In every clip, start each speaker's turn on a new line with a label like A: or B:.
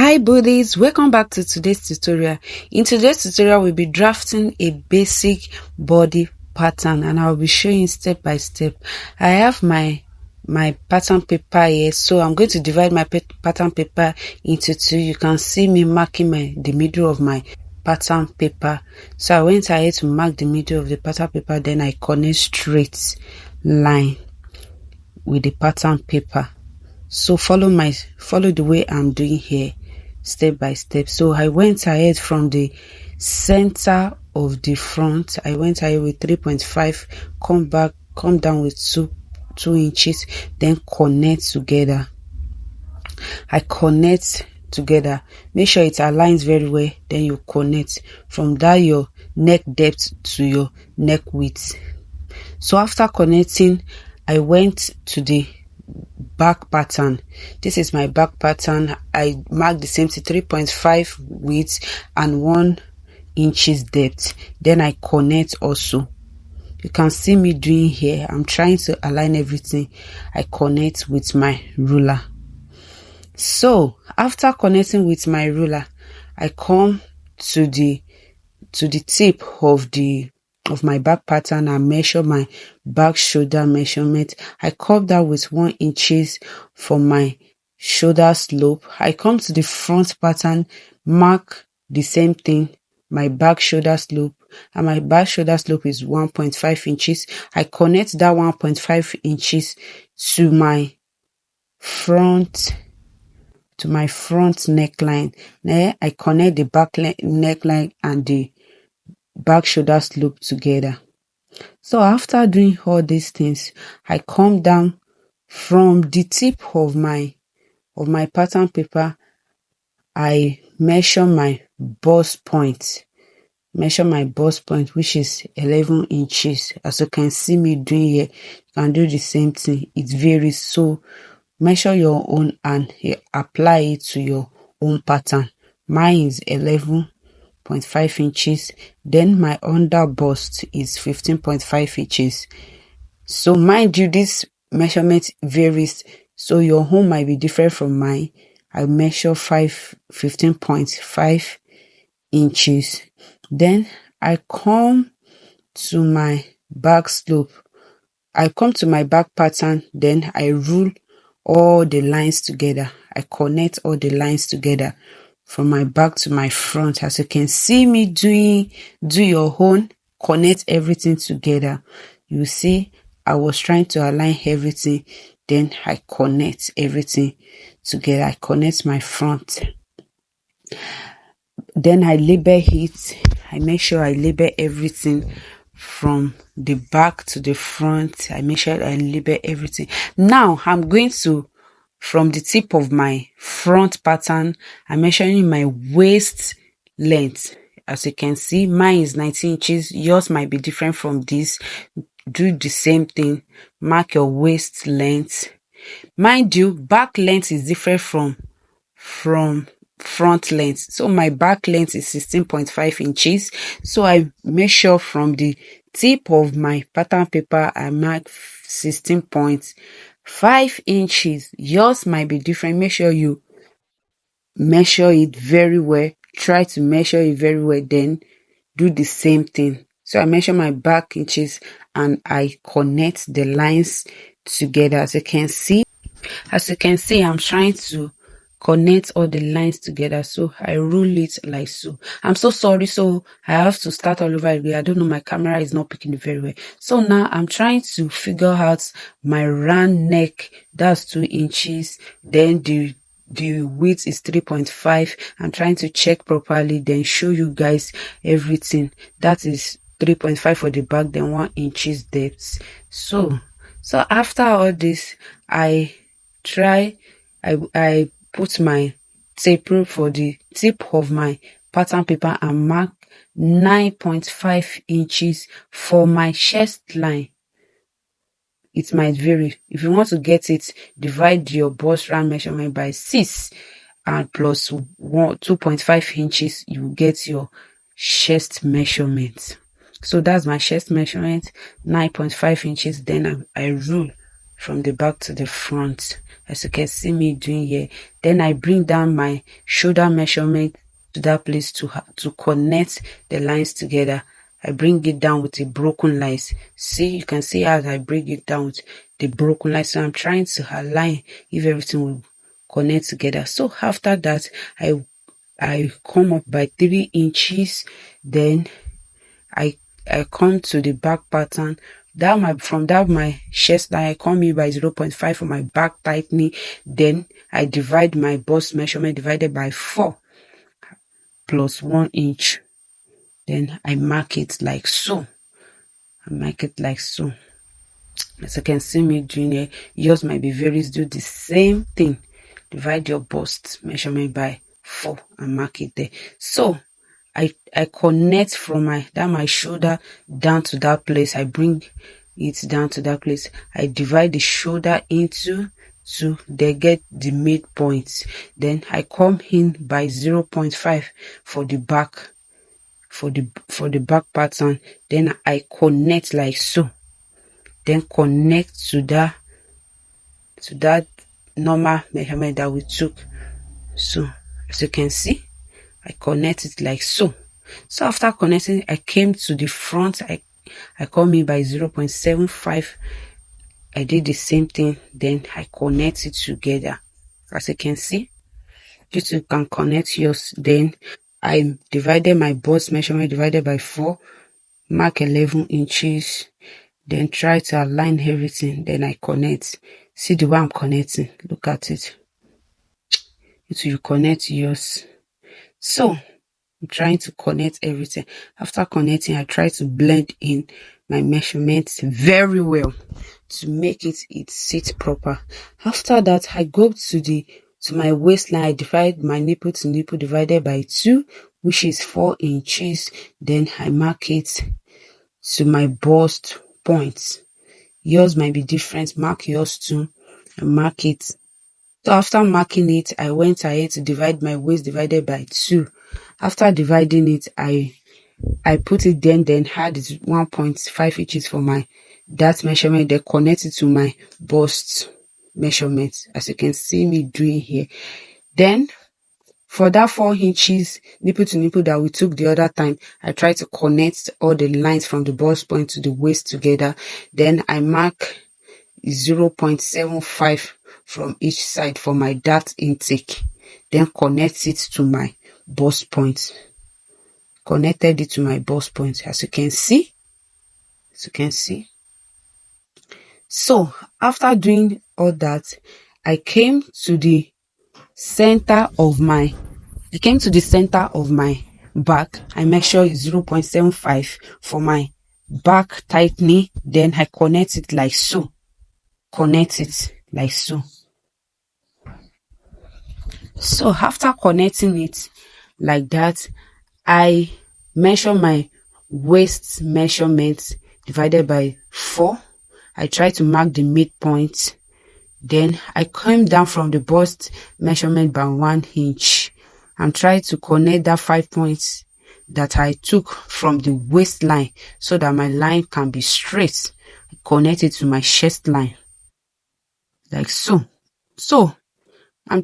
A: Hi buddies, welcome back to today's tutorial. In today's tutorial, we'll be drafting a basic body pattern and I'll be showing step by step. I have my pattern paper here, so I'm going to divide my pattern paper into two. You can see me marking the middle of my pattern paper. So I went ahead to mark the middle of the pattern paper, then I connect straight line with the pattern paper. So follow the way I'm doing here, step by step. So I went ahead from the center of the front. I went ahead with 3.5, come down with 2 inches, then connect together. I connect together. Make sure it aligns very well. Then you connect from that your neck depth to your neck width. So after connecting, I went to the back pattern. This is my back pattern. I marked the same thing, 3.5 width and 1 inches depth. Then I connect also. You can see me doing here. I'm trying to align everything. I connect with my ruler. So after connecting with my ruler, I come to the tip of my back pattern and measure my back shoulder measurement. I cut that with 1 inches for my shoulder slope. I come to the front pattern, mark the same thing, my back shoulder slope, and my back shoulder slope is 1.5 inches. I connect that 1.5 inches to my front neckline. Then I connect the back neckline and the back shoulder slope together. So after doing all these things, I come down from the tip of my pattern paper. I measure my bust point, which is 11 inches. As you can see me doing here, you can do the same thing. It varies, so measure your own and apply it to your own pattern. Mine is 11.5 inches. Then my under bust is 15.5 inches. So mind you, this measurement varies, so your home might be different from mine. I measure 15.5 inches. Then I come to my back slope. I come to my back pattern, then I rule all the lines together. I connect all the lines together from my back to my front. As you can see me do your own, connect everything together. You see, I was trying to align everything, then I connect everything together. I connect my front. Then I label it. I make sure I label everything from the back to the front. I make sure I label everything. Now I'm going to, from the tip of my front pattern, I'm measuring my waist length. As you can see, mine is 19 inches. Yours might be different from this. Do the same thing. Mark your waist length. Mind you, back length is different from front length. So my back length is 16.5 inches. So I measure from the tip of my pattern paper, I mark 16.5 inches. Yours might be different. Make sure you measure it very well. Try to measure it very well, then do the same thing. So I measure my back inches and I connect the lines together. As you can see, I'm trying to connect all the lines together. So I rule it like so. I'm so sorry. So I have to start all over again. I don't know, my camera is not picking it very well. So now I'm trying to figure out my round neck. That's 2 inches. Then the width is 3.5. I'm trying to check properly, then show you guys everything. That is 3.5 for the back, then 1 inches depth. So after all this, I put my tape rule for the tip of my pattern paper and mark 9.5 inches for my chest line. It might vary. If you want to get it, divide your bust round measurement by 6 and plus 2.5 inches, you get your chest measurement. So that's my chest measurement, 9.5 inches. Then I rule from the back to the front, as you can see me doing here. Then I bring down my shoulder measurement to that place to connect the lines together. I bring it down with a broken lines. See, you can see as I bring it down with the broken lines. So I'm trying to align if everything will connect together. So after that, I come up by 3 inches. Then I come to the back pattern. From my chest line, I come in by 0.5 for my back tightening. Then I divide my bust measurement divided by 4 plus 1 inch. Then I mark it like so. I mark it like so. As you can see me doing here, yours might be various. Do the same thing. Divide your bust measurement by 4 and mark it there. So I connect from my shoulder down to that place. I bring it down to that place. I divide the shoulder into 2. They get the midpoint. Then I come in by 0.5 for the back. For the back pattern. Then I connect like so. Then connect to that normal measurement that we took. So as you can see, I connect it like so. So after connecting, I came to the front. I come in by 0.75. I did the same thing. Then I connect it together. As you can see, you too can connect yours. Then I divided my bust measurement divided by 4, mark 11 inches. Then try to align everything. Then I connect. See the way I'm connecting. Look at it. You connect yours. So I'm trying to connect everything. After connecting, I try to blend in my measurements very well to make it sit proper. After that, I go to my waistline. I divide my nipple to nipple divided by 2, which is 4 inches. Then I mark it to my bust point. Yours might be different. Mark yours too and mark it. So after marking it, I went ahead to divide my waist divided by 2. After dividing it, I put it then had it 1.5 inches for that measurement. Then connect it to my bust measurement, as you can see me doing here. Then for that 4 inches nipple to nipple that we took the other time, I try to connect all the lines from the bust point to the waist together. Then I mark 0.75 from each side for my dart intake. Then connect it to my bust point. Connected it to my bust point, as you can see. So after doing all that, I came to the center of my back. I measure 0.75 for my back tightening. Then I connect it like so. So after connecting it like that, I measure my waist measurement divided by 4. I try to mark the midpoint. Then I come down from the bust measurement by 1 inch. I'm trying to connect that 5 points that I took from the waistline so that my line can be straight. Connect it to my chest line like so. So I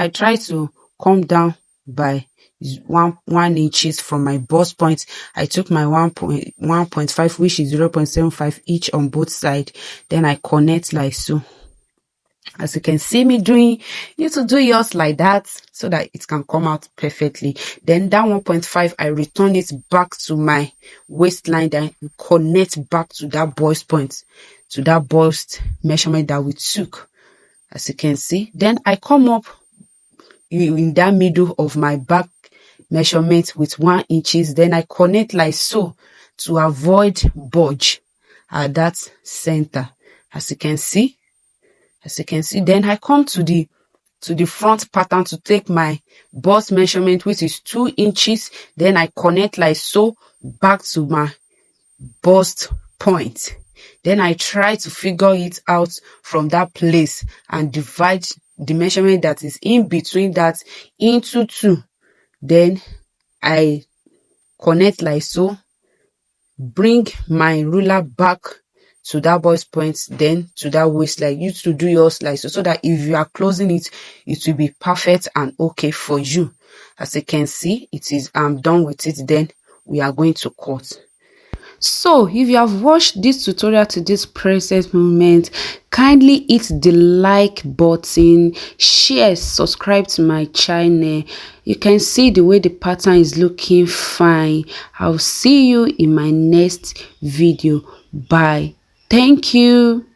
A: try to come down by 1 inches from my bust point. I took my 1.5, which is 0.75 each on both sides. Then I connect like so. As you can see me doing, you need to do yours like that so that it can come out perfectly. Then that 1.5, I return it back to my waistline. Then connect back to that bust point, to that bust measurement that we took. As you can see, then I come up in that middle of my back measurement with 1 inches. Then I connect like so to avoid bulge at that center. As you can see, then I come to the front pattern to take my bust measurement, which is 2 inches. Then I connect like so back to my bust point. Then I try to figure it out from that place and divide the measurement that is in between that into 2. Then I connect like so, bring my ruler back to that boy's point, then to that waistline. You to do yours like so that if you are closing it, it will be perfect and okay for you. As you can see, it is I'm done with it. Then we are going to cut. So if you have watched this tutorial to this present moment, kindly hit the like button, share, subscribe to my channel. You can see the way the pattern is looking fine. I'll see you in my next video. Bye. Thank you.